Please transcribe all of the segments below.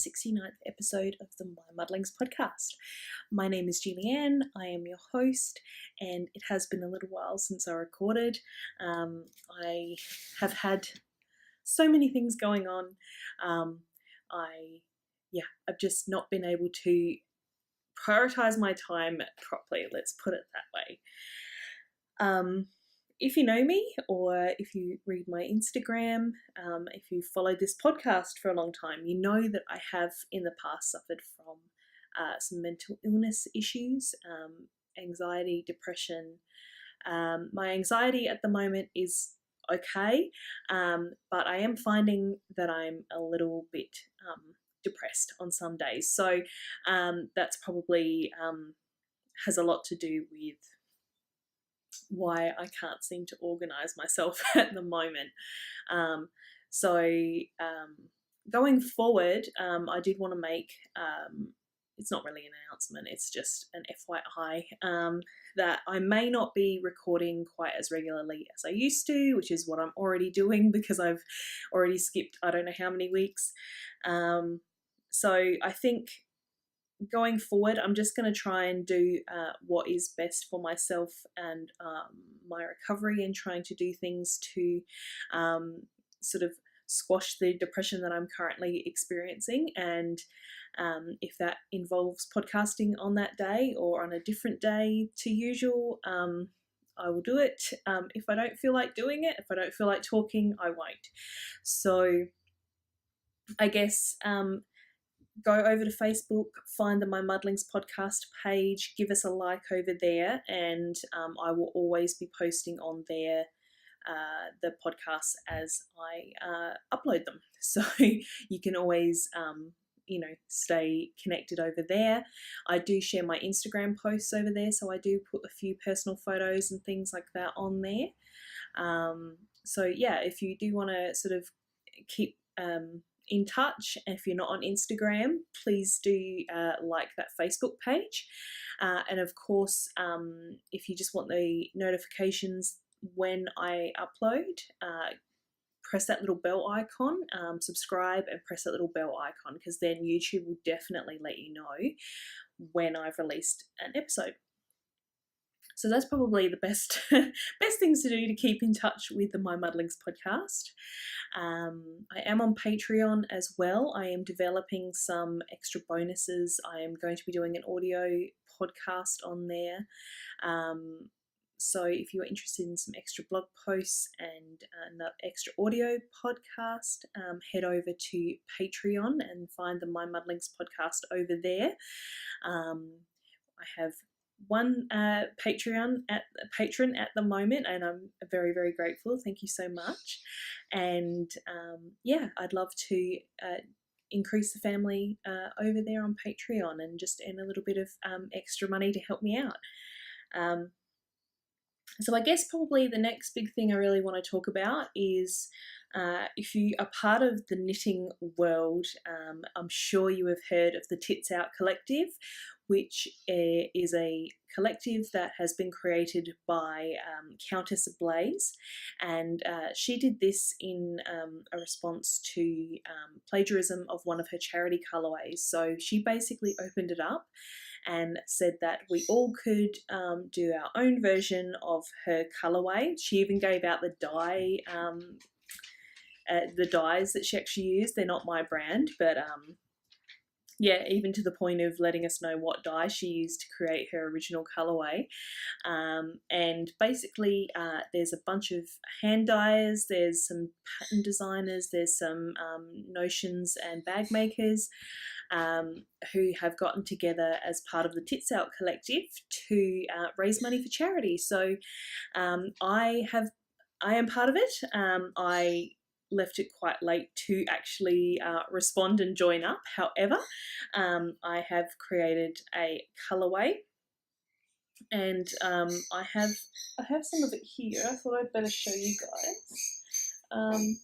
69th episode of the MyMuddlings podcast. My name is Julianne, I am your host, and it has been a little while since I recorded. I have had so many things going on. I've just not been able to prioritize my time properly, let's put it that way. If you know me, or if you read my Instagram, if you followed this podcast for a long time, you know that I have in the past suffered from some mental illness issues, anxiety, depression. My anxiety at the moment is okay, but I am finding that I'm a little bit depressed on some days. So that's probably has a lot to do with why I can't seem to organise myself at the moment. Going forward, I did want to make, it's not really an announcement, it's just an FYI, that I may not be recording quite as regularly as I used to, which is what I'm already doing because I've already skipped I don't know how many weeks. So I think going forward, I'm just going to try and do what is best for myself and my recovery, and trying to do things to sort of squash the depression that I'm currently experiencing. And if that involves podcasting on that day or on a different day to usual, I will do it. If I don't feel like doing it, if I don't feel like talking, I won't. So I guess go over to Facebook, find the MyMuddlings podcast page, give us a like over there, and I will always be posting on there the podcasts as I upload them. So you can always, stay connected over there. I do share my Instagram posts over there, so I do put a few personal photos and things like that on there. So yeah, if you do want to sort of keep in touch, if you're not on Instagram, please do like that Facebook page, and of course if you just want the notifications when I upload, press that little bell icon, subscribe and press that little bell icon, because then YouTube will definitely let you know when I've released an episode. So that's probably the best things to do to keep in touch with the MyMuddlings podcast. I am on Patreon as well. I am developing some extra bonuses. I am going to be doing an audio podcast on there. So if you're interested in some extra blog posts and an extra audio podcast, head over to Patreon and find the MyMuddlings podcast over there. I have one patron at the moment, and I'm very, very grateful. Thank you so much. And I'd love to increase the family over there on Patreon and just earn a little bit of extra money to help me out. So I guess probably the next big thing I really want to talk about is if you are part of the knitting world, I'm sure you have heard of the Tits Out Collective, which is a collective that has been created by Countess Blaze, and she did this in a response to plagiarism of one of her charity colourways. So she basically opened it up and said that we all could do our own version of her colourway. She even gave out the dye, the dyes that she actually used. They're not my brand, but even to the point of letting us know what dye she used to create her original colourway. And basically there's a bunch of hand dyers, there's some pattern designers, there's some notions and bag makers who have gotten together as part of the Tits Out Collective to raise money for charity. So I am part of it. I left it quite late to actually respond and join up. However, I have created a colourway, and I have some of it here. I thought I'd better show you guys.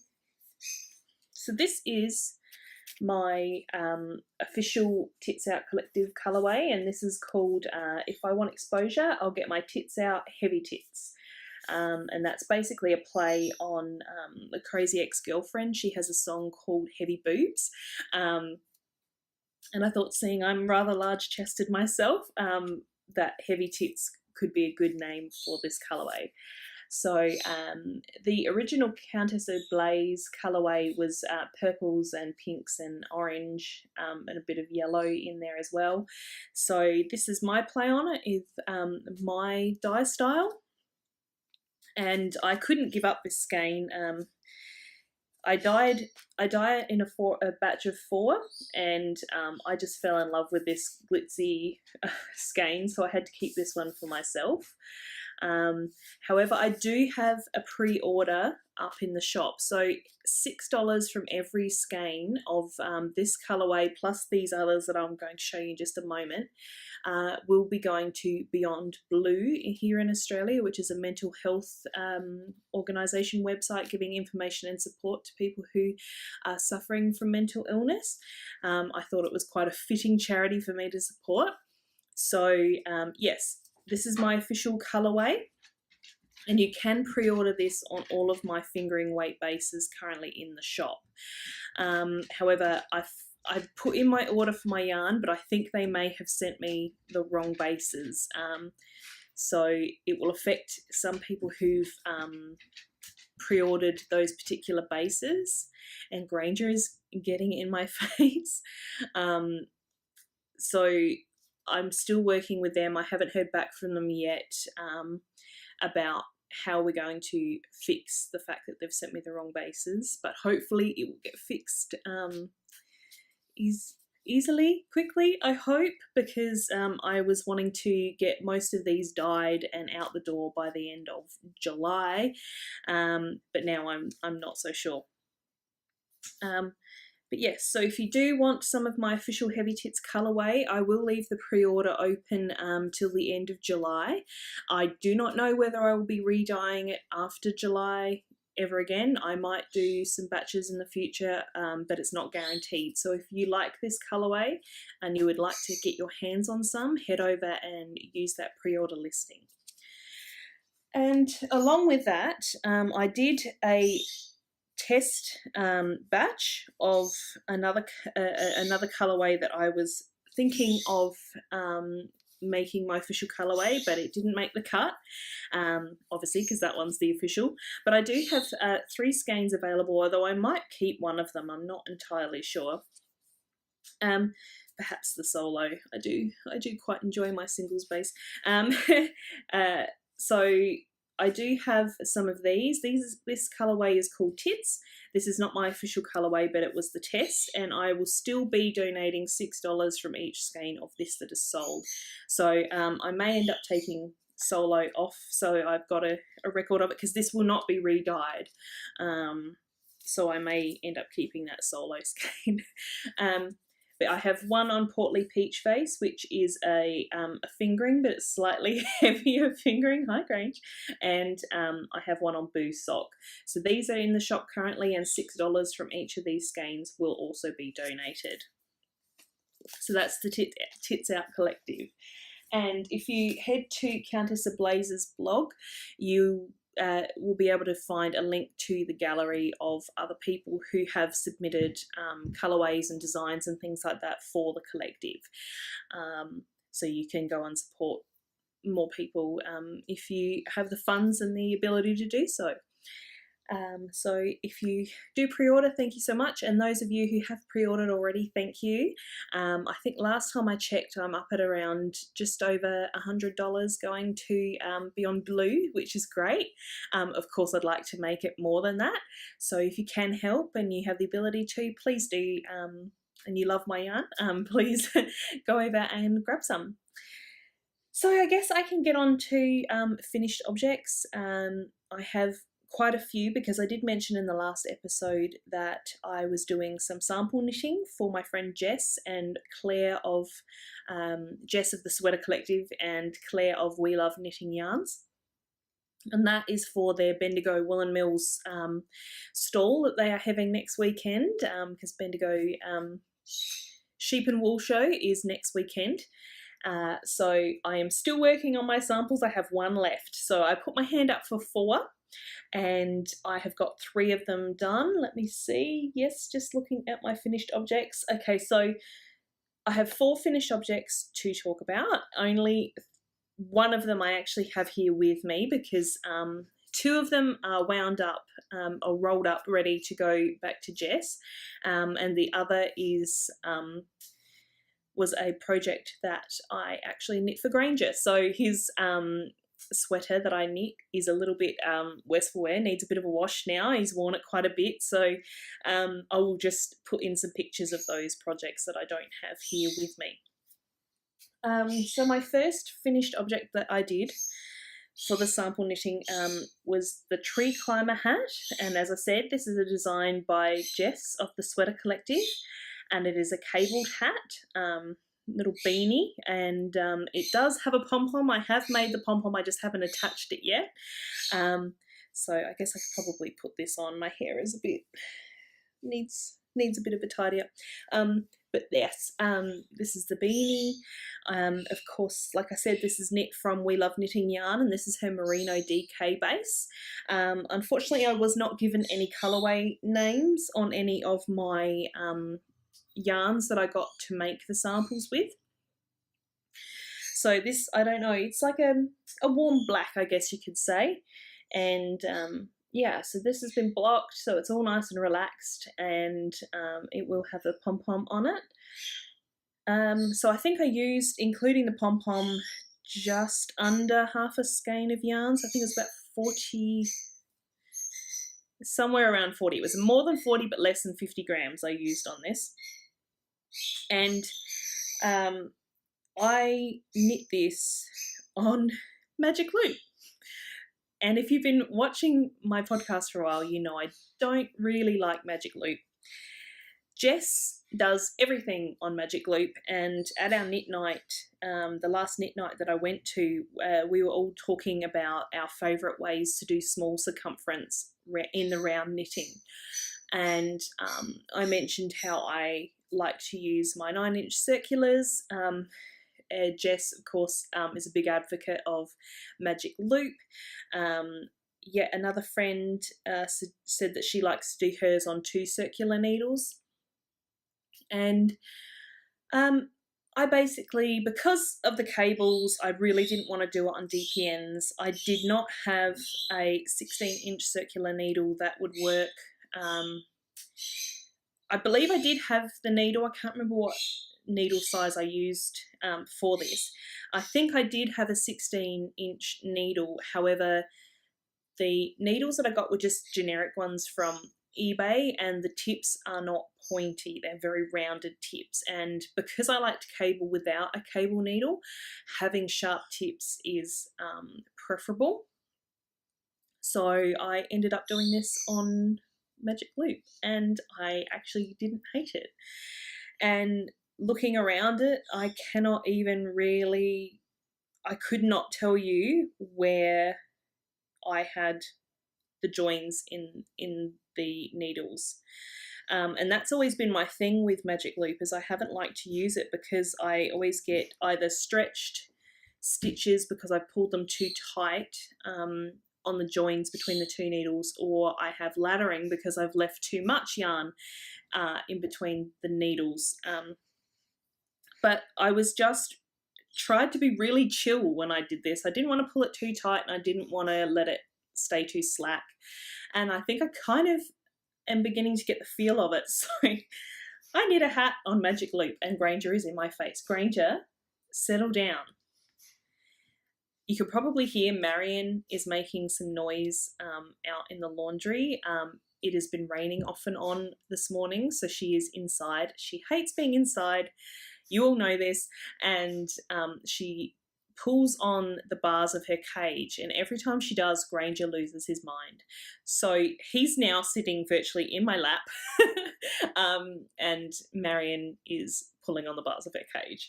So this is my official Tits Out Collective colourway, and this is called If I Want Exposure, I'll Get My Tits Out Heavy Tits. And that's basically a play on the Crazy Ex-Girlfriend. She has a song called Heavy Boobs. And I thought, seeing I'm rather large-chested myself, that Heavy Tits could be a good name for this colourway. So the original Countess Blaze colourway was purples and pinks and orange, and a bit of yellow in there as well. So this is my play on it, is my dye style. And I couldn't give up this skein. I dye it in a batch of 4, and I just fell in love with this glitzy skein, so I had to keep this one for myself. However, I do have a pre-order up in the shop, so $6 from every skein of this colourway, plus these others that I'm going to show you in just a moment, will be going to Beyond Blue here in Australia, which is a mental health organisation website giving information and support to people who are suffering from mental illness. I thought it was quite a fitting charity for me to support. So yes, this is my official colourway, and you can pre-order this on all of my fingering weight bases currently in the shop. However, I've put in my order for my yarn, but I think they may have sent me the wrong bases. So it will affect some people who've pre-ordered those particular bases, and Granger is getting in my face. So I'm still working with them. I haven't heard back from them yet about how we're going to fix the fact that they've sent me the wrong bases, but hopefully it will get fixed easily, quickly, I hope, because I was wanting to get most of these dyed and out the door by the end of July, but now I'm not so sure. But yes, so if you do want some of my official Heavy Tits colourway, I will leave the pre-order open till the end of July. I do not know whether I will be re-dyeing it after July ever again. I might do some batches in the future, but it's not guaranteed. So if you like this colourway and you would like to get your hands on some, head over and use that pre-order listing. And along with that, I did a test batch of another colourway that I was thinking of making my official colourway, but it didn't make the cut, obviously, because that one's the official. But I do have 3 skeins available, although I might keep one of them. I'm not entirely sure. Perhaps the solo. I do quite enjoy my singles base. So I do have some of these. This colourway is called Tits. This is not my official colourway, but it was the test, and I will still be donating $6 from each skein of this that is sold. So I may end up taking solo off, so I've got a record of it, because this will not be re-dyed. So I may end up keeping that solo skein. But I have one on Portly Peach Face, which is a fingering, but it's slightly heavier fingering. Hi, Grange. And I have one on Boo Sock. So these are in the shop currently, and $6 from each of these skeins will also be donated. So that's the Tits Out Collective. And if you head to Countess Blaze's blog, you will be able to find a link to the gallery of other people who have submitted colourways and designs and things like that for the collective. So you can go and support more people if you have the funds and the ability to do so. So if you do pre-order, thank you so much, and those of you who have pre-ordered already, thank you. I think last time I checked, I'm up at around just over $100 going to Beyond Blue, which is great. Of course, I'd like to make it more than that, so if you can help and you have the ability to, please do, and you love my yarn, please go over and grab some. So I guess I can get on to finished objects. I have quite a few, because I did mention in the last episode that I was doing some sample knitting for my friend Jess and Claire of Jess of the Sweater Collective and Claire of We Love Knitting Yarns. And that is for their Bendigo Woolen Mills stall that they are having next weekend, because Bendigo Sheep and Wool Show is next weekend. So I am still working on my samples. I have one left. So I put my hand up for 4. And I have got 3 of them done. Let me see. Yes, just looking at my finished objects. Okay, so I have 4 finished objects to talk about. Only one of them I actually have here with me because 2 of them are wound up or rolled up, ready to go back to Jess, and the other was a project that I actually knit for Granger. So his sweater that I knit is a little bit worse for wear, needs a bit of a wash now. He's worn it quite a bit, so I will just put in some pictures of those projects that I don't have here with me. So my first finished object that I did for the sample knitting was the tree climber hat, and as I said, this is a design by Jess of the Sweater Collective, and it is a cabled hat, little beanie, and it does have a pom-pom. I have made the pom-pom, I just haven't attached it yet. So I guess I could probably put this on. My hair is a bit, needs a bit of a tidy up. But yes, this is the beanie. Of course, like I said, this is knit from We Love Knitting yarn, and this is her Merino DK base. Unfortunately, I was not given any colourway names on any of my yarns that I got to make the samples with. So this, I don't know, it's like a warm black, I guess you could say. And yeah, so this has been blocked, so it's all nice and relaxed, and it will have a pom-pom on it. So I think I used, including the pom-pom, just under half a skein of yarns. I think it was about 40, somewhere around 40. It was more than 40, but less than 50 grams I used on this. And I knit this on Magic Loop. And if you've been watching my podcast for a while, you know I don't really like Magic Loop. Jess does everything on Magic Loop, and at our knit night, the last knit night that I went to, we were all talking about our favourite ways to do small circumference in the round knitting. And I mentioned how I like to use my 9-inch circulars. Jess, of course, is a big advocate of Magic Loop. Yet another friend said that she likes to do hers on 2 circular needles. And I basically, because of the cables, I really didn't want to do it on DPNs. I did not have a 16-inch circular needle that would work. I believe I did have the needle. I can't remember what needle size I used for this. I think I did have a 16-inch needle. However, the needles that I got were just generic ones from eBay, and the tips are not pointy. They're very rounded tips, and because I like to cable without a cable needle, having sharp tips is preferable. So I ended up doing this on Magic Loop, and I actually didn't hate it. And looking around it, I cannot even really, I could not tell you where I had the joins in the needles. And that's always been my thing with Magic Loop, is I haven't liked to use it because I always get either stretched stitches because I pulled them too tight on the joins between the 2 needles, or I have laddering because I've left too much yarn in between the needles. But I was just tried to be really chill when I did this. I didn't want to pull it too tight, and I didn't want to let it stay too slack. And I think I kind of am beginning to get the feel of it. So I knit a hat on Magic Loop, and Granger is in my face. Granger, settle down. You could probably hear Marion is making some noise out in the laundry. It has been raining off and on this morning, so she is inside. She hates being inside. You all know this. And she pulls on the bars of her cage, and every time she does, Granger loses his mind. So he's now sitting virtually in my lap, and Marion is pulling on the bars of her cage.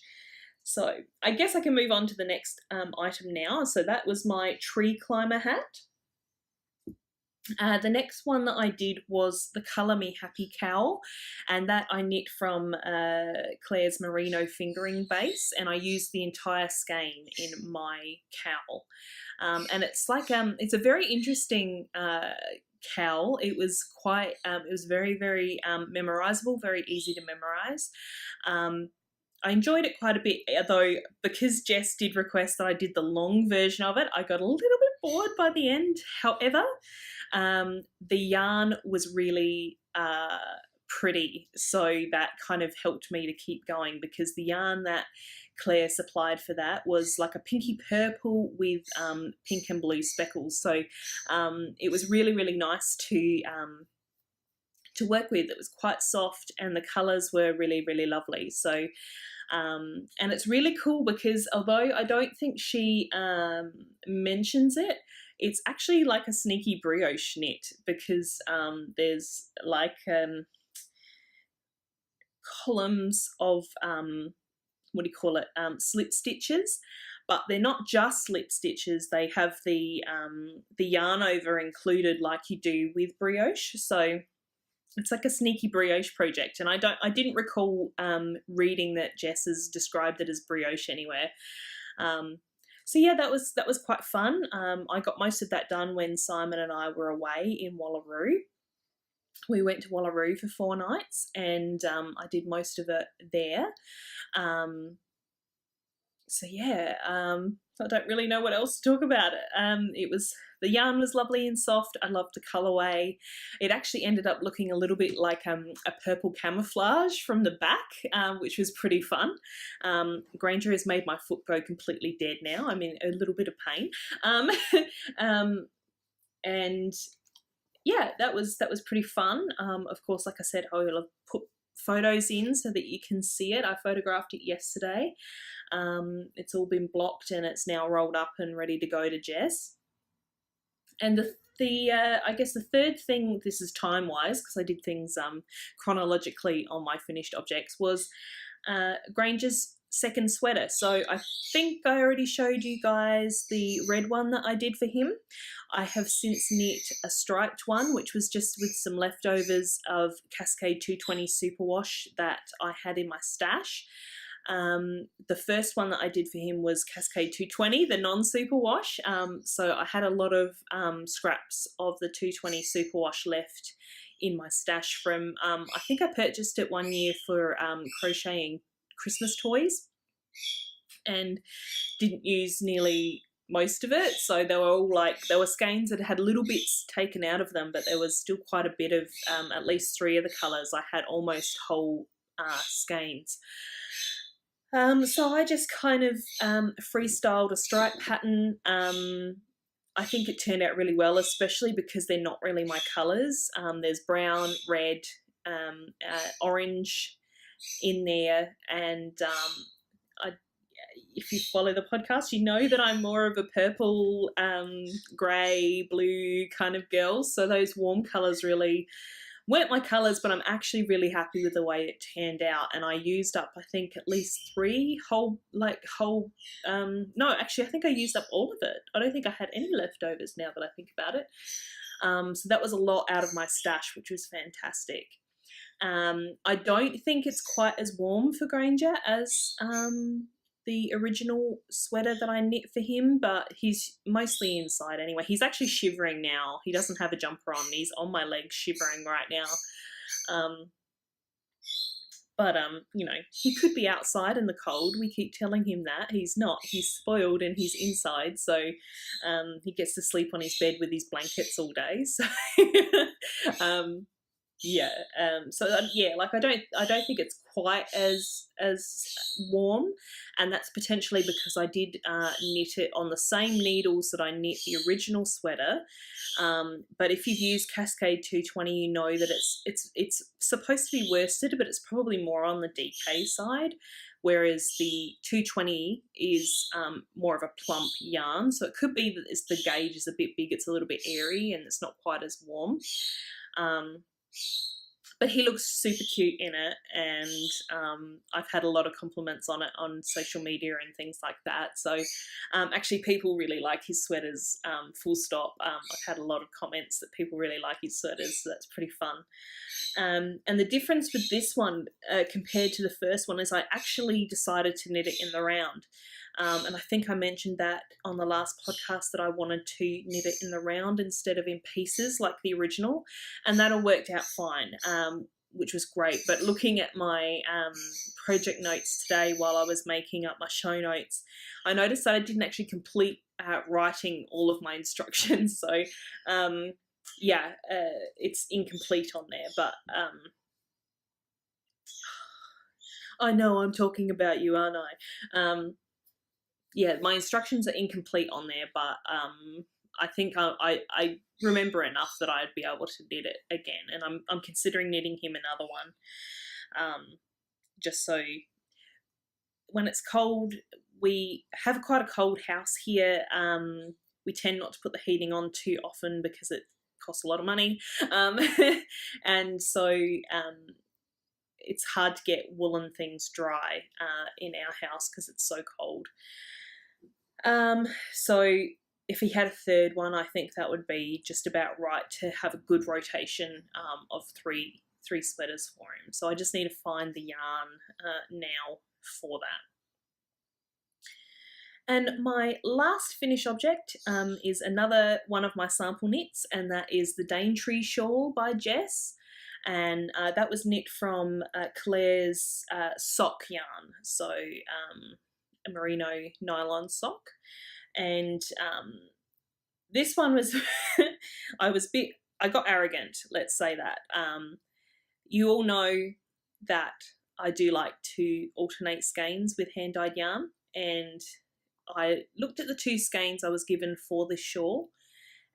So I guess I can move on to the next item now. So that was my tree climber hat. The next one that I did was the Colour Me Happy cowl, and that I knit from Claire's Merino fingering base, and I used the entire skein in my cowl. And it's like, it's a very interesting cowl. It was quite, it was very, very memorizable, very easy to memorize. I enjoyed it quite a bit, although because Jess did request that I did the long version of it, I got a little bit bored by the end. However, the yarn was really pretty, so that kind of helped me to keep going, because the yarn that Claire supplied for that was like a pinky purple with pink and blue speckles. So it was really, really nice to work with. It was quite soft and the colours were really, really lovely. So and it's really cool because although I don't think she mentions it, it's actually like a sneaky brioche knit, because there's like columns of what do you call it, slip stitches, but they're not just slip stitches. They have the yarn over included like you do with brioche. So it's like a sneaky brioche project, and I didn't recall reading that Jess has described it as brioche anywhere. So yeah, that was quite fun. I got most of that done when Simon and I were away in Wallaroo. We went to Wallaroo for 4 nights, and I did most of it there. So yeah, I don't really know what else to talk about it. The yarn was lovely and soft. I loved the colourway. It actually ended up looking a little bit like a purple camouflage from the back, which was pretty fun. Granger has made my foot go completely dead now. I'm in a little bit of pain. And yeah, that was pretty fun. Of course, like I said, I will put photos in so that you can see it. I photographed it yesterday. It's all been blocked and it's now rolled up and ready to go to Jess. And I guess the third thing, this is time-wise because I did things chronologically on my finished objects, was Granger's second sweater. So I think I already showed you guys the red one that I did for him. I have since knit a striped one, which was just with some leftovers of Cascade 220 Superwash that I had in my stash. The first one that I did for him was Cascade 220, the non-superwash. So I had a lot of scraps of the 220 superwash left in my stash from, I think I purchased it one year for crocheting Christmas toys and didn't use nearly most of it. So they were all there were skeins that had little bits taken out of them, but there was still quite a bit of, at least 3 of the colours. I had almost whole skeins. So I just kind of freestyled a stripe pattern. I think it turned out really well, especially because they're not really my colours. There's brown, red, orange in there, and if you follow the podcast, you know that I'm more of a purple, grey, blue kind of girl. So those warm colours really weren't my colours, but I'm actually really happy with the way it turned out. And I used up, I think, at least 3 no, actually, I think I used up all of it. I don't think I had any leftovers now that I think about it. So that was a lot out of my stash, which was fantastic. I don't think it's quite as warm for Granger as the original sweater that I knit for him, but he's mostly inside anyway. He's actually shivering now. He doesn't have a jumper on. He's on my legs shivering right now. But you know, he could be outside in the cold. We keep telling him that. He's not. He's spoiled and he's inside, so he gets to sleep on his bed with his blankets all day. So yeah, like I don't think it's quite as warm, and that's potentially because I did knit it on the same needles that I knit the original sweater. But if you've used Cascade 220, you know that it's supposed to be worsted, but it's probably more on the DK side, whereas the 220 is more of a plump yarn. So it could be that the gauge is a bit big, it's a little bit airy, and it's not quite as warm. But he looks super cute in it, and I've had a lot of compliments on it on social media and things like that. So actually people really like his sweaters, full stop. I've had a lot of comments that people really like his sweaters, so that's pretty fun. And the difference with this one compared to the first one is I actually decided to knit it in the round. And I think I mentioned that on the last podcast that I wanted to knit it in the round instead of in pieces like the original, and that all worked out fine. which was great. But looking at my project notes today while I was making up my show notes, I noticed that I didn't actually complete writing all of my instructions. So yeah, it's incomplete on there, but I know I'm talking about you, aren't I? Yeah, my instructions are incomplete on there, but I think I remember enough that I'd be able to knit it again, and I'm considering knitting him another one, just so when it's cold. We have quite a cold house here. We tend not to put the heating on too often because it costs a lot of money, and so it's hard to get woolen things dry in our house because it's so cold. So if he had a third one, I think that would be just about right to have a good rotation of three sweaters for him. So I just need to find the yarn now for that. And my last finish object is another one of my sample knits, and that is the Daintree shawl by Jess. And that was knit from Claire's sock yarn, so a merino nylon sock. And this one was I got arrogant, let's say that. You all know that I do like to alternate skeins with hand-dyed yarn, and I looked at the 2 skeins I was given for this shawl,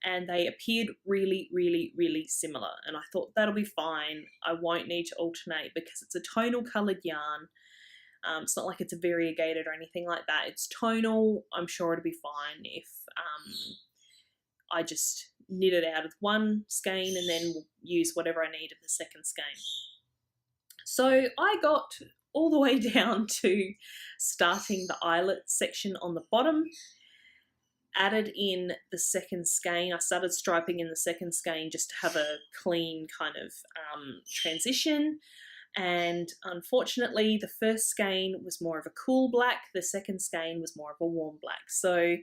and they appeared really, really, really similar. And I thought that'll be fine. I won't need to alternate because it's a tonal coloured yarn. It's not like it's a variegated or anything like that. It's tonal. I'm sure it'll be fine if I just knit it out of one skein and then use whatever I need of the second skein. So I got all the way down to starting the eyelet section on the bottom, added in the second skein. I started striping in the second skein just to have a clean kind of transition. And unfortunately, the first skein was more of a cool black. The second skein was more of a warm black. So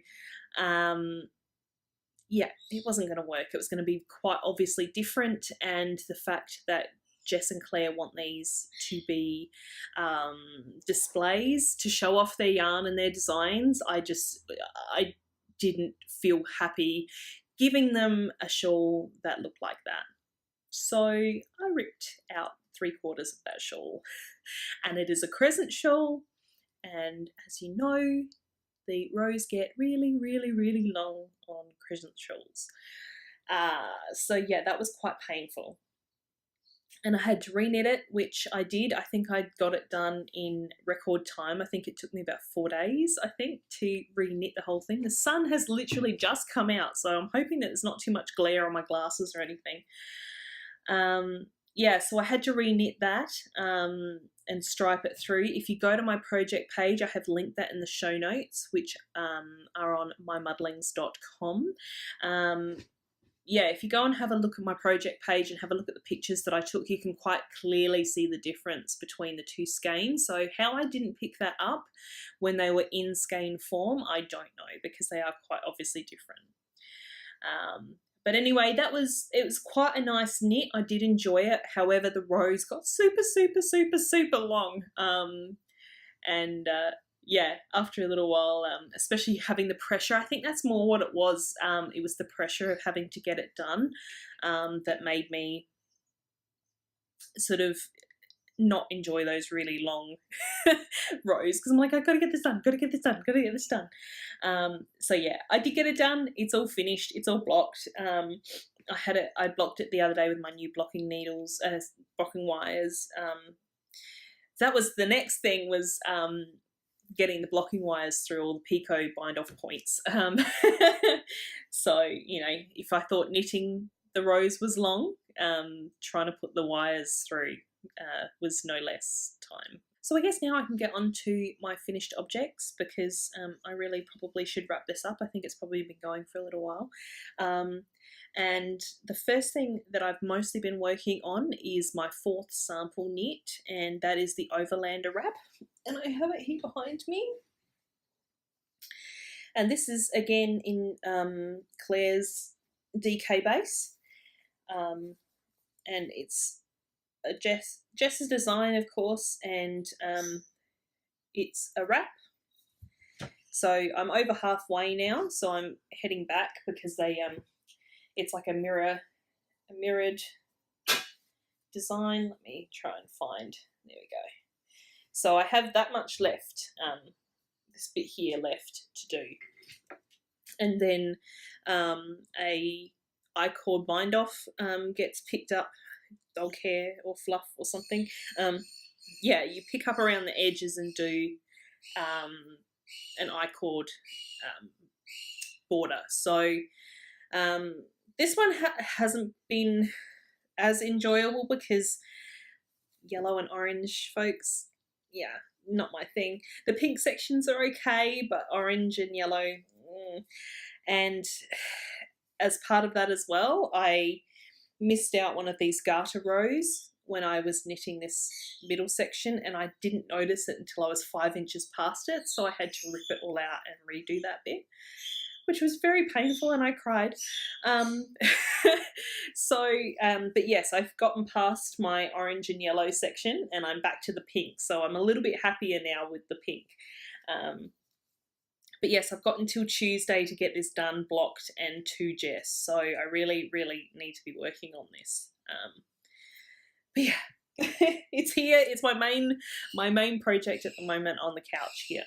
yeah, it wasn't going to work. It was going to be quite obviously different. And the fact that Jess and Claire want these to be displays to show off their yarn and their designs, I didn't feel happy giving them a shawl that looked like that. So I ripped out 3/4 of that shawl, and it is a crescent shawl, and as you know, the rows get really, really, really long on crescent shawls. So yeah, that was quite painful. And I had to reknit it, which I did. I think I got it done in record time. I think it took me about 4 days, I think, to reknit the whole thing. The sun has literally just come out, so I'm hoping that there's not too much glare on my glasses or anything. Yeah, so I had to reknit that and stripe it through. If you go to my project page, I have linked that in the show notes, which are on mymuddlings.com. Yeah, if you go and have a look at my project page and have a look at the pictures that I took, you can quite clearly see the difference between the 2 skeins. So how I didn't pick that up when they were in skein form, I don't know, because they are quite obviously different. But anyway, it was quite a nice knit. I did enjoy it. However, the rows got super, super, super, super long. Yeah, after a little while, especially having the pressure, I think that's more what it was. It was the pressure of having to get it done that made me sort of not enjoy those really long rows, because I'm like, I've got to get this done, got to get this done, got to get this done. So yeah, I did get it done. It's all finished. It's all blocked. I blocked it the other day with my new blocking needles, blocking wires. That was the next thing, was getting the blocking wires through all the picot bind off points. So, you know, if I thought knitting the rows was long, trying to put the wires through was no less time. So I guess now I can get on to my finished objects, because I really probably should wrap this up. I think it's probably been going for a little while. And the first thing that I've mostly been working on is my 4th sample knit, and that is the Overlander wrap. And I have it here behind me. And this is again in Claire's DK base. And it's Jess's design, of course, and it's a wrap. So I'm over halfway now, so I'm heading back because it's like a mirrored design. Let me try and find. There we go. So I have that much left. This bit here left to do, and then a I-cord bind off gets picked up, dog hair or fluff or something. Yeah, you pick up around the edges and do an I-cord border. So this one hasn't been as enjoyable because yellow and orange, folks, yeah, not my thing. The pink sections are okay, but orange and yellow, and as part of that as well, I missed out one of these garter rows when I was knitting this middle section, and I didn't notice it until I was 5 inches past it, so I had to rip it all out and redo that bit, which was very painful, and I cried. But yes, I've gotten past my orange and yellow section, and I'm back to the pink, so I'm a little bit happier now with the pink. But yes, I've got until Tuesday to get this done, blocked, and to Jess, so I really, really need to be working on this. But yeah, it's here. It's my main project at the moment on the couch here.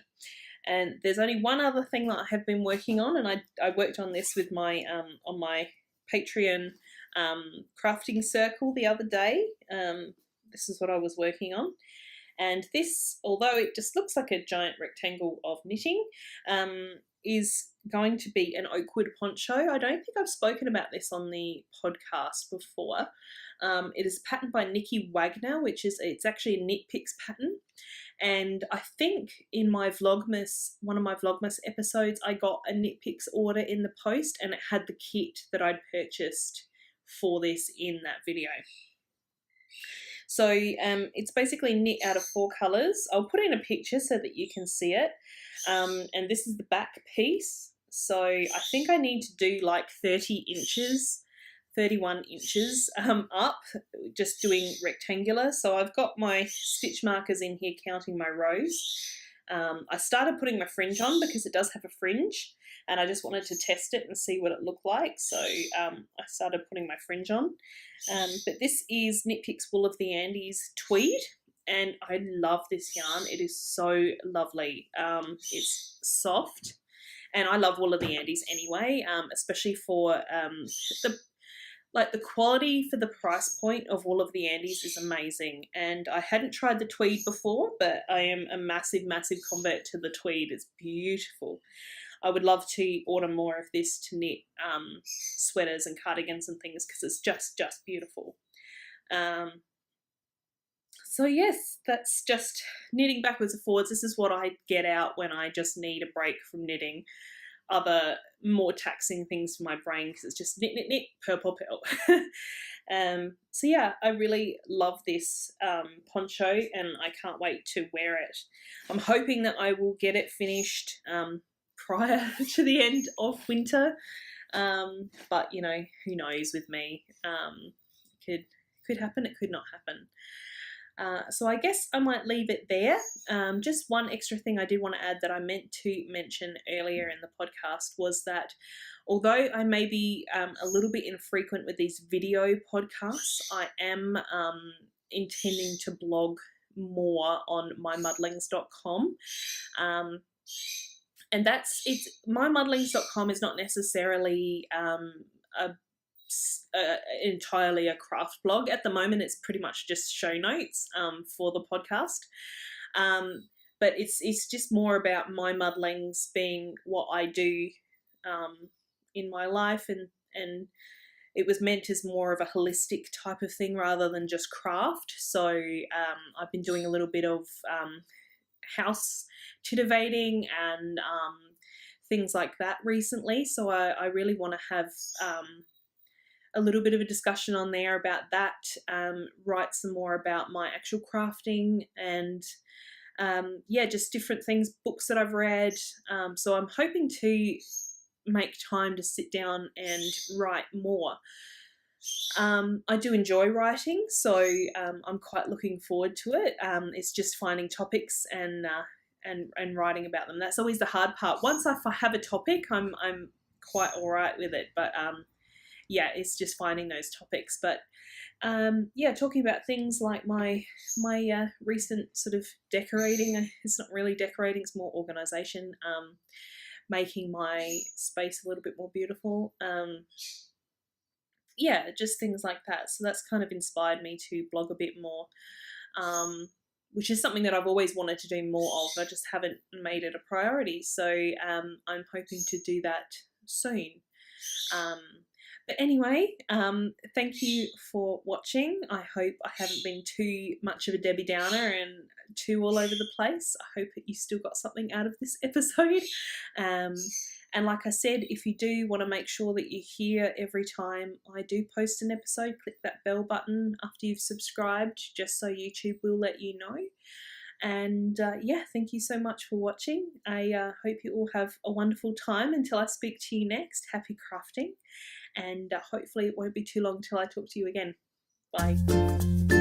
And there's only one other thing that I have been working on, and I worked on this with my on my Patreon crafting circle the other day. This is what I was working on. And this, although it just looks like a giant rectangle of knitting, is going to be an oak wood poncho. I don't think I've spoken about this on the podcast before. It is a pattern by Nikki Wagner, it's actually a Knit Picks pattern. And I think in my Vlogmas, one of my Vlogmas episodes, I got a Knit Picks order in the post, and it had the kit that I'd purchased for this in that video. So it's basically knit out of 4 colours. I'll put in a picture so that you can see it. And this is the back piece. So I think I need to do like 31 inches up, just doing rectangular. So I've got my stitch markers in here counting my rows. I started putting my fringe on because it does have a fringe, and I just wanted to test it and see what it looked like. So I started putting my fringe on. But this is Knit Picks Wool of the Andes tweed, and I love this yarn. It is so lovely. It's soft, and I love Wool of the Andes anyway, especially for the quality for the price point of Wool of the Andes is amazing. And I hadn't tried the tweed before, but I am a massive, massive convert to the tweed. It's beautiful. I would love to order more of this to knit sweaters and cardigans and things because it's just beautiful. So yes, that's just knitting backwards and forwards. This is what I get out when I just need a break from knitting other more taxing things for my brain, because it's just knit, knit, knit, purl, purl, purl. So yeah, I really love this poncho, and I can't wait to wear it. I'm hoping that I will get it finished prior to the end of winter, but you know, who knows with me. It could happen, it could not happen. So I guess I might leave it there. Just one extra thing I did want to add that I meant to mention earlier in the podcast was that although I may be a little bit infrequent with these video podcasts, I am intending to blog more on MyMuddlings.com. And MyMuddlings.com is not necessarily entirely a craft blog. At the moment it's pretty much just show notes for the podcast, but it's just more about my muddlings being what I do in my life, and it was meant as more of a holistic type of thing rather than just craft. So I've been doing a little bit of house titivating and things like that recently, so I really want to have a little bit of a discussion on there about that, write some more about my actual crafting, and yeah, just different things, books that I've read. So I'm hoping to make time to sit down and write more. I do enjoy writing, so I'm quite looking forward to it. It's just finding topics and writing about them. That's always the hard part. Once I have a topic, I'm quite all right with it. But yeah, it's just finding those topics. But yeah, talking about things like my recent sort of decorating. It's not really decorating; it's more organisation. Making my space a little bit more beautiful. Yeah, just things like that. So that's kind of inspired me to blog a bit more, which is something that I've always wanted to do more of. I just haven't made it a priority. So I'm hoping to do that soon. But anyway, thank you for watching. I hope I haven't been too much of a Debbie Downer and too all over the place. I hope that you still got something out of this episode. And like I said, if you do want to make sure that you're here every time I do post an episode, click that bell button after you've subscribed, just so YouTube will let you know. And yeah, thank you so much for watching. I hope you all have a wonderful time until I speak to you next. Happy crafting. And hopefully it won't be too long till I talk to you again. Bye.